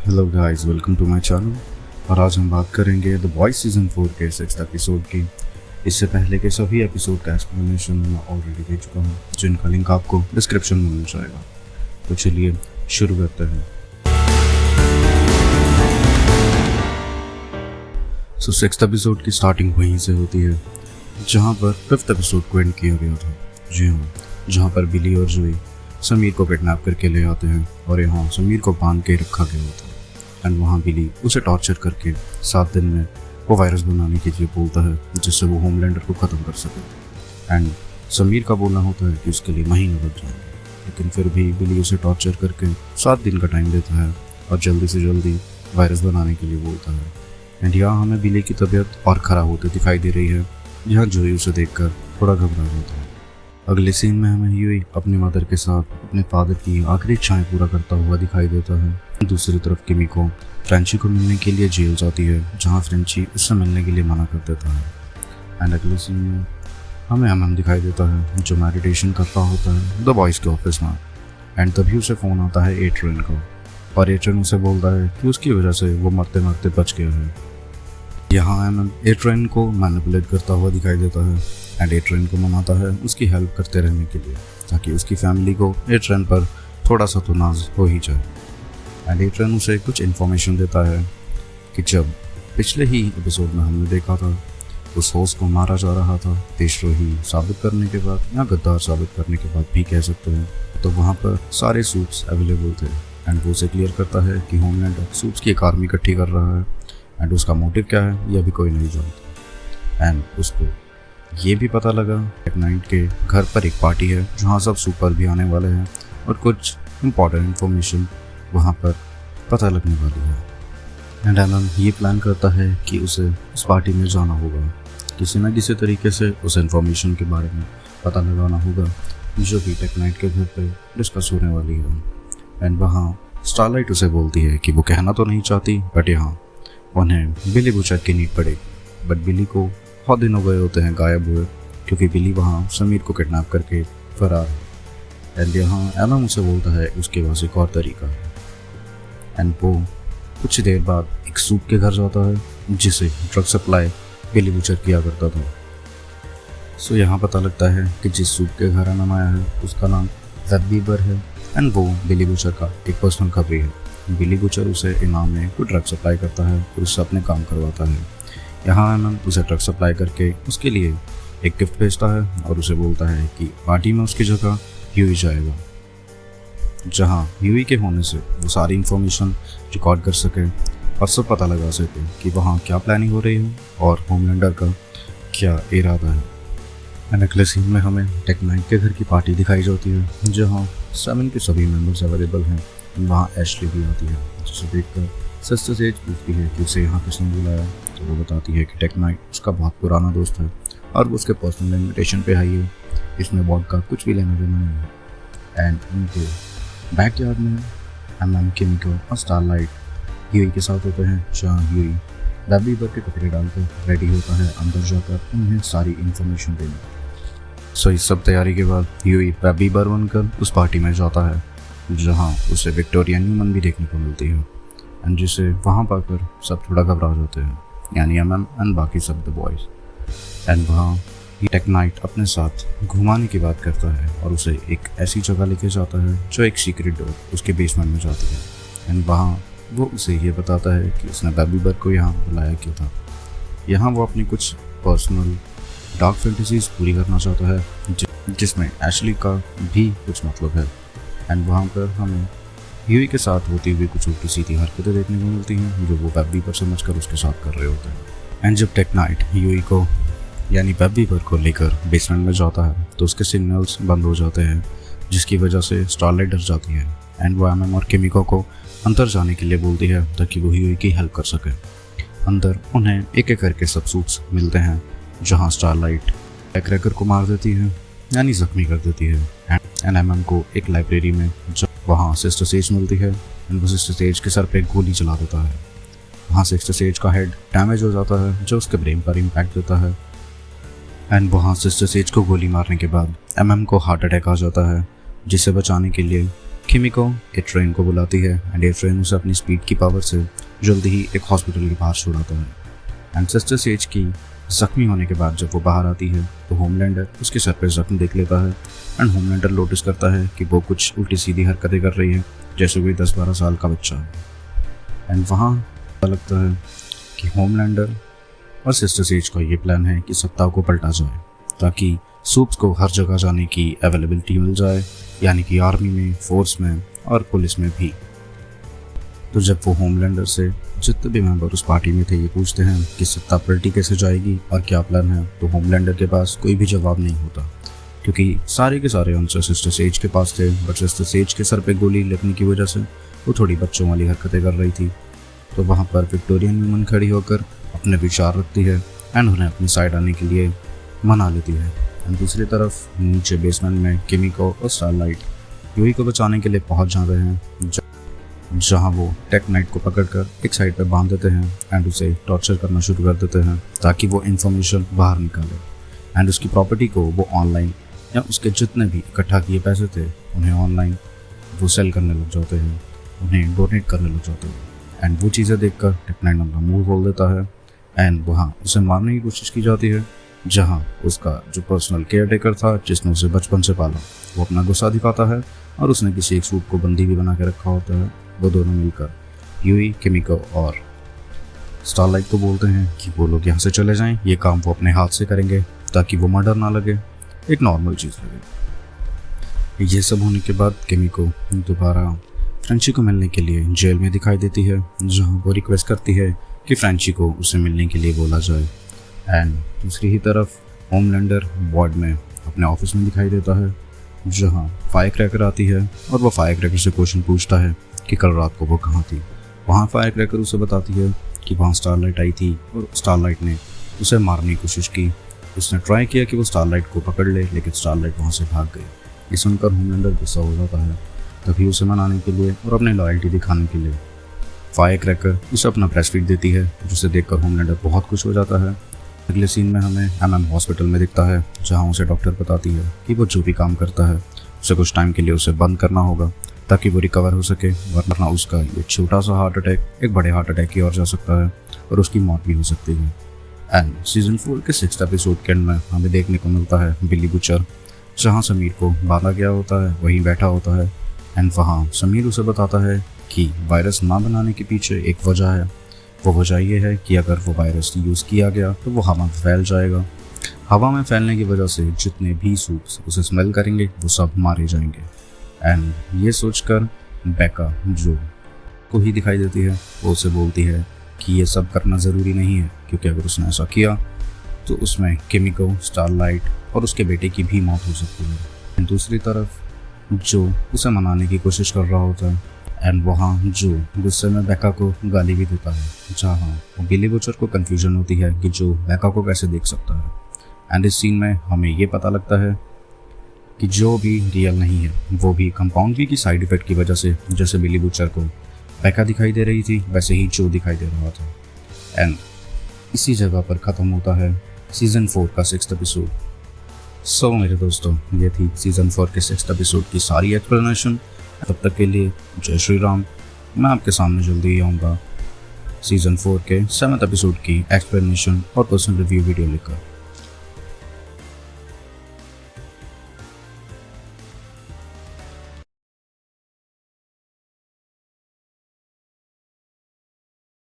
Hello guys, welcome to my channel. और आज हम बात करेंगे द बॉयज सीजन 4 के 6th एपिसोड की। इससे पहले के सभी एपिसोड का एक्सप्लेनेशन मैं ऑलरेडी दे चुका हूँ, जिनका लिंक आपको डिस्क्रिप्शन में मिल जाएगा। तो चलिए शुरू करते हैं। सो 6th एपिसोड की स्टार्टिंग वहीं से होती है जहाँ पर 5th एपिसोड को एंड किया गया था। जी हाँ, जहाँ पर बिली और जोई समीर को किडनैप करके ले आते हैं और यहाँ समीर को बांध के रखा गया होता है। एंड वहाँ बिली उसे टॉर्चर करके 7 दिन में वो वायरस बनाने के लिए बोलता है, जिससे वो होमलैंडर को ख़त्म कर सके। एंड समीर का बोलना होता है कि उसके लिए महीने लग जाएंगे, लेकिन फिर भी बिली उसे टॉर्चर करके 7 दिन का टाइम देता है और जल्दी से जल्दी वायरस बनाने के लिए बोलता है। एंड यहाँ हमें बिली की तबीयत और ख़राब होती दिखाई दे रही है, यहाँ जोई उसे देखकर थोड़ा घबरा जाता है। अगले सीन में हमें ह्यूई अपनी मदर के साथ अपने फादर की आखिरी इच्छाएं पूरा करता हुआ दिखाई देता है। दूसरी तरफ किमिको फ्रेंची को मिलने के लिए जेल जाती है, जहां फ्रेंची उससे मिलने के लिए मना कर देता है। एंड अगले सीन में हमें एमएम दिखाई देता है, जो मेडिटेशन कर रहा होता है द बॉयज़ के ऑफिस में। एंड तभी उसे फ़ोन आता है एट्रियन का, और एट्रियन उसे बोलता है कि उसकी वजह से वो मरते मरते बच गया है। यहाँ एमएम एट्रियन को मैनिपुलेट करता हुआ दिखाई देता है एंड एट्रियन को मनाता है उसकी हेल्प करते रहने के लिए, ताकि उसकी फैमिली को एट्रियन पर थोड़ा सा तो नाज हो ही जाए। एंड एट्रियन उसे कुछ इन्फॉर्मेशन देता है कि जब पिछले ही एपिसोड में हमने देखा था उस होस्ट को मारा जा रहा था, देशद्रोही साबित करने के बाद या गद्दार साबित करने के बाद भी कह सकते हैं, तो वहाँ पर सारे सूट्स अवेलेबल थे। एंड वो उसे क्लियर करता है कि होमलैंडर सूट्स की एक आर्मी इकट्ठी कर रहा है एंड उसका मोटिव क्या है यह भी कोई नहीं जानता। एंड उसको ये भी पता लगा टेक-9 के घर पर एक पार्टी है जहाँ सब सुपर भी आने वाले हैं और कुछ इम्पॉर्टेंट इन्फॉर्मेशन वहाँ पर पता लगने वाली है। एंड एमएम ये प्लान करता है कि उसे उस पार्टी में जाना होगा, किसी न किसी तरीके से उस इन्फॉर्मेशन के बारे में पता लगाना होगा जो कि टेक-9 के घर पर डिस्कस होने वाली है। एंड वहाँ स्टारलाइट उसे बोलती है कि वो कहना तो नहीं चाहती, बट यहाँ उन्हें बिली बुचर की नीड पड़ेगी। बट बिली को बहुत दिन हो गए होते हैं गायब हुए, क्योंकि बिली वहाँ समीर को किडनैप करके फरार है। एंड यहाँ एमएम उसे बोलता है उसके पास एक और तरीका है। एंड वो कुछ देर बाद एक सूप के घर जाता है जिसे ड्रग सप्लाई बिली बुचर किया करता था। सो यहाँ पता लगता है कि जिस सूप के घर एमएम आया है उसका नाम वेब बीबर है एंड वो बिली बुचर का एक पर्सनल खबरी है। बिली बुचर उसे इनाम में कोई ड्रग सप्लाई करता है और उससे अपने काम करवाता है। यहाँ एमएम उसे ड्रग सप्लाई करके उसके लिए एक गिफ्ट भेजता है और उसे बोलता है कि पार्टी में उसकी जगह ह्यूई जाएगा, जहाँ ह्यूई के होने से वो सारी इन्फॉर्मेशन रिकॉर्ड कर सके और सब पता लगा सके कि वहाँ क्या प्लानिंग हो रही है और होमलैंडर का क्या इरादा है। एंड अगले सीन में हमें टेक-9 के घर की पार्टी दिखाई जाती है, जहाँ 7 के सभी मेंबर्स अवेलेबल हैं। वहाँ एशली भी आती है, जिसे देखकर सिस्टर सेज पूछती है कि उसे यहाँ किसने बुलाया, तो वो बताती है कि टेक-9 उसका बहुत पुराना दोस्त है और वो उसके पर्सनल इन्विटेशन पे आई है, इसमें बॉड का कुछ भी लेना देना नहीं है। एंड उनके बैकयार्ड में एमएम, किमिको और स्टारलाइट ह्यूई के साथ होते हैं, जहाँ ह्यूई वेब बीबर के कपड़े डालकर रेडी होता है अंदर जाकर उन्हें सारी इन्फॉर्मेशन देने। सो इस सब तैयारी के बाद ह्यूई वेब बीबर बनकर उस पार्टी में जाता है, जहाँ उसे विक्टोरिया न्यूमन भी देखने को मिलती है एंड जिसे वहाँ पाकर सब थोड़ा घबरा जाते हैं, यानी एमएम एंड बाकी सब द बॉयज़। एंड वहाँ टेक-9 अपने साथ घुमाने की बात करता है और उसे एक ऐसी जगह लेके जाता है जो एक सीक्रेट डोर उसके बेसमेंट में जाती है। एंड वहाँ वो उसे ये बताता है कि उसने वेब बीबर को यहाँ बुलाया क्यों था। यहाँ वो अपनी कुछ पर्सनल डार्क फैंटेसीज पूरी करना चाहता है, जिसमें एशली का भी कुछ मतलब है। एंड वहाँ पर हमें ह्यूई के साथ होती हुई कुछ उल्टी सीधी हरकतें देखने को मिलती हैं, जो वो वेब बीबर समझकर उसके साथ कर रहे होते हैं। एंड जब टेक-9 ह्यूई को यानी वेब बीबर को लेकर बेसमेंट में जाता है तो उसके सिग्नल्स बंद हो जाते हैं, जिसकी वजह से स्टारलाइट डर जाती है। एंड वो एमएम और किमिको को अंदर जाने के लिए बोलती है ताकि वो ह्यूई की हेल्प कर सके। अंदर उन्हें एक एक करके सब सूट्स मिलते हैं, जहाँ स्टारलाइट क्रैकर को मार देती है, यानी जख्मी कर देती है। एंड एमएम को एक लाइब्रेरी में वहाँ सिस्टर सेज मिलती है एंड वो सिस्टर सेज के सर पे गोली चला देता है। वहाँ सिस्टर सेज का हेड डैमेज हो जाता है, जो उसके ब्रेन पर इम्पैक्ट देता है। एंड वहाँ सिस्टर सेज को गोली मारने के बाद एमएम को हार्ट अटैक आ जाता है, जिसे बचाने के लिए किमिको एक ट्रेन को बुलाती है एंड ये ट्रेन उसे अपनी स्पीड की पावर से जल्दी ही एक हॉस्पिटल के बाहर छोड़ाता है। एंड सिस्टर सेज की जख्मी होने के बाद जब वो बाहर आती है तो होमलैंडर उसके सर पे जख्म देख लेता है एंड होमलैंडर नोटिस करता है कि वो कुछ उल्टी सीधी हरकतें कर रही है जैसे कोई 10-12 साल का बच्चा है। एंड वहाँ पता लगता है कि होमलैंडर और सिस्टर सेज का ये प्लान है कि सत्ता को पलटा जाए ताकि सूप्स को हर जगह जाने की अवेलेबिलिटी मिल जाए, यानी कि आर्मी में, फोर्स में और पुलिस में भी। तो जब वो होमलैंडर से जितने भी मेंबर उस पार्टी में थे ये पूछते हैं कि सत्ता पलटी कैसे जाएगी और क्या प्लान है, तो होमलैंडर के पास कोई भी जवाब नहीं होता क्योंकि सारे के सारे आंसर सिस्टर सेज के पास थे। बट सिस्टर सेज के सर पे गोली लगने की वजह से वो थोड़ी बच्चों वाली हरकतें कर रही थी। तो वहाँ पर विक्टोरियन वुमन खड़ी होकर अपने विचार रखती है एंड उन्हें अपनी साइड आने के लिए मना लेती है। एंड दूसरी तरफ नीचे बेसमेंट में किमिको और स्टारलाइट यूई को बचाने के लिए पहुंच जाते हैं, जहां वो टेक नाइट को पकड़कर एक साइड पर बांध देते हैं एंड उसे टॉर्चर करना शुरू कर देते हैं ताकि वो इन्फॉर्मेशन बाहर निकाले एंड उसकी प्रॉपर्टी को वो ऑनलाइन या उसके जितने भी इकट्ठा किए पैसे थे उन्हें ऑनलाइन वो सेल करने लग जाते हैं, उन्हें डोनेट करने लग जाते हैं। एंड वो चीज़ें देखकर टेक नाइट अपना मुंह खोल देता है एंड वहाँ उसे मारने की कोशिश की जाती है, जहाँ उसका जो पर्सनल केयर टेकर था जिसने उसे बचपन से पाला वो अपना गुस्सा दिखाता है और उसने किसी एक सूट को बंदी भी बना के रखा होता है। वो दोनों मिलकर यूई, किमिको और स्टारलाइट को बोलते हैं कि वो लोग यहाँ से चले जाएं, ये काम वो अपने हाथ से करेंगे ताकि वो मर्डर ना लगे, एक नॉर्मल चीज़ लगे। ये सब होने के बाद किमिको दोबारा फ्रेंची को मिलने के लिए जेल में दिखाई देती है, जहाँ वो रिक्वेस्ट करती है कि फ्रेंची को उसे मिलने के लिए बोला जाए। एंड दूसरी ही तरफ होमलैंडर वार्ड में अपने ऑफिस में दिखाई देता है, जहाँ फायर क्रैकर आती है और वो फायर क्रैकर से क्वेश्चन पूछता है कि कल रात को वो कहाँ थी। वहाँ फायर क्रैकर उसे बताती है कि वहाँ स्टारलाइट आई थी और स्टारलाइट ने उसे मारने की कोशिश की। उसने ट्राई किया कि वो स्टारलाइट को पकड़ ले, लेकिन स्टारलाइट वहाँ से भाग गई। ये सुनकर होमलैंडर गुस्सा हो जाता है, तभी उसे मनाने के लिए और अपनी लॉयल्टी दिखाने के लिए फायर क्रैकर उसे अपना ब्रेस्ट फीड देती है, जिसे देखकर होमलैंडर बहुत खुश हो जाता है। अगले सीन में हमें MM हॉस्पिटल में दिखता है, जहाँ उसे डॉक्टर बताती है कि वो जो भी काम करता है उसे कुछ टाइम के लिए उसे बंद करना होगा ताकि वो रिकवर हो सके, वरना उसका ये छोटा सा हार्ट अटैक एक बड़े हार्ट अटैक की ओर जा सकता है और उसकी मौत भी हो सकती है। एंड सीजन 4 के 6th एपिसोड के एंड में हमें देखने को मिलता है बिली बुचर, जहाँ समीर को बांधा गया होता है वहीं बैठा होता है एंड वहाँ समीर उसे बताता है कि वायरस ना बनाने के पीछे एक वजह है। वो वजह ये है कि अगर वो वायरस यूज़ किया गया तो वो हवा में फैल जाएगा। हवा में फैलने की वजह से जितने भी सूप्स उसे स्मेल करेंगे वो सब मारे जाएंगे। एंड ये सोचकर बेका जो को ही दिखाई देती है, वो उसे बोलती है कि ये सब करना ज़रूरी नहीं है, क्योंकि अगर उसने ऐसा किया तो उसमें किमिको, स्टारलाइट और उसके बेटे की भी मौत हो सकती है। दूसरी तरफ जो उसे मनाने की कोशिश कर रहा होता है एंड वहाँ जो गुस्से में बेका को गाली भी देता है, जहाँ बिली बुचर को कन्फ्यूजन होती है कि जो बेका को कैसे देख सकता है। एंड इस सीन में हमें ये पता लगता है कि जो भी रियल नहीं है वो भी कंपाउंड भी की साइड इफेक्ट की वजह से, जैसे बिली बुचर को बेका दिखाई दे रही थी वैसे ही जो दिखाई दे रहा था। एंड इसी जगह पर ख़त्म होता है सीज़न 4 का 6th एपिसोड। सो मेरे दोस्तों, ये थी सीज़न 4 के 6th एपिसोड की सारी एक्सप्लेनेशन। तब तक के लिए जय श्री राम। मैं आपके सामने जल्दी ही आऊँगा सीज़न 4 के 7th एपिसोड की एक्सप्लेनेशन और पर्सनल रिव्यू वीडियो लेकर।